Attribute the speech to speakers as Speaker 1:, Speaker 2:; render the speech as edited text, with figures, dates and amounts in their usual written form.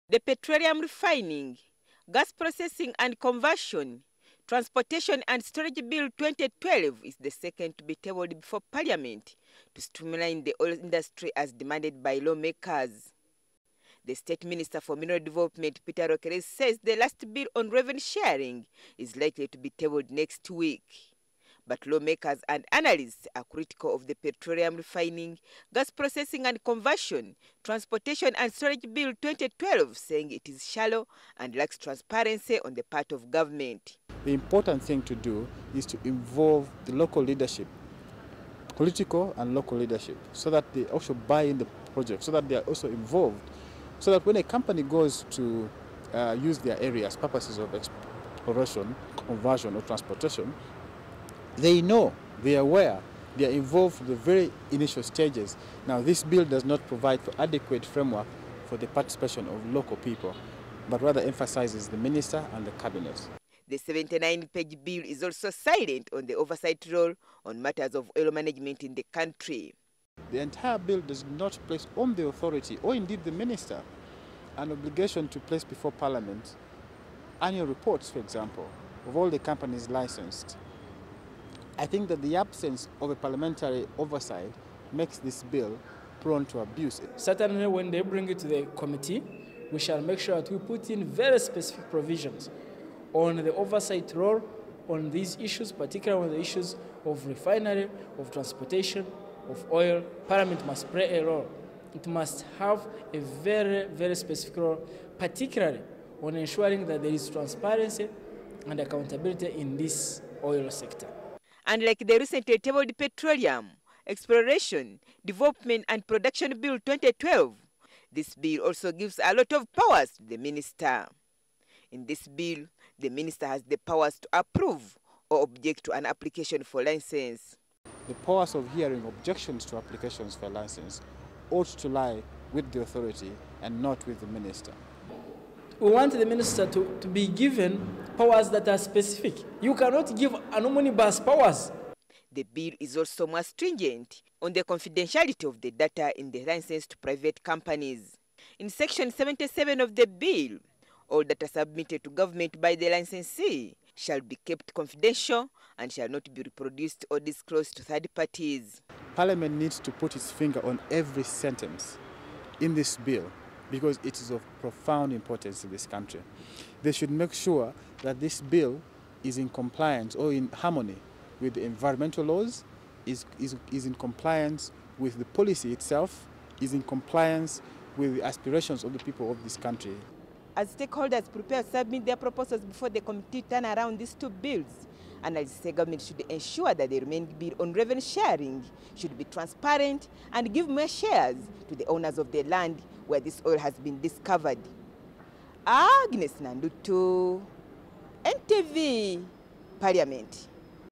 Speaker 1: The Petroleum Refining, Gas Processing and Conversion, Transportation and Storage Bill 2012 is the second to be tabled before Parliament to streamline the oil industry as demanded by lawmakers. The State Minister for Mineral Development, Peter says the last bill on revenue sharing is likely to be tabled next week. But lawmakers and analysts are critical of the Petroleum Refining, Gas Processing and Conversion, Transportation and Storage Bill 2012, saying it is shallow and lacks transparency on the part of government.
Speaker 2: The important thing to do is to involve the local leadership, political and local leadership, so that they also buy in the project, so that they are also involved, so that when a company goes to use their areas, purposes of exploration, conversion or transportation, they know, they are aware, they are involved from the very initial stages. Now, this bill does not provide for adequate framework for the participation of local people, but rather emphasizes the minister and the cabinet.
Speaker 1: The 79-page bill is also silent on the oversight role on matters of oil management in the country.
Speaker 2: The entire bill does not place on the authority, or indeed the minister, an obligation to place before Parliament annual reports, for example, of all the companies licensed. I think that the absence of a parliamentary oversight makes this bill prone to abuse.
Speaker 3: Certainly when they bring it to the committee, we shall make sure that we put in very specific provisions on the oversight role on these issues, particularly on the issues of refinery, of transportation, of oil. Parliament must play a role. It must have a very, very specific role, particularly on ensuring that there is transparency and accountability in this oil sector.
Speaker 1: Unlike the recently tabled Petroleum, Exploration, Development and Production Bill 2012, this bill also gives a lot of powers to the minister. In this bill, the minister has the powers to approve or object to an application for license.
Speaker 2: The powers of hearing objections to applications for license ought to lie with the authority and not with the minister.
Speaker 3: We want the minister to be given powers that are specific. You cannot give anonymous powers.
Speaker 1: The bill is also more stringent on the confidentiality of the data in the license to private companies. In Section 77 of the bill, all data submitted to government by the licensee shall be kept confidential and shall not be reproduced or disclosed to third parties.
Speaker 2: Parliament needs to put its finger on every sentence in this bill because it is of profound importance in this country. They should make sure that this bill is in compliance or in harmony with the environmental laws, is in compliance with the policy itself, is in compliance with the aspirations of the people of this country.
Speaker 1: As stakeholders prepare to submit their proposals before the committee turn around these two bills, analysts say government should ensure that the remaining bill on revenue sharing should be transparent and give more shares to the owners of the land where this oil has been discovered. Agnes Nandutu, NTV, Parliament.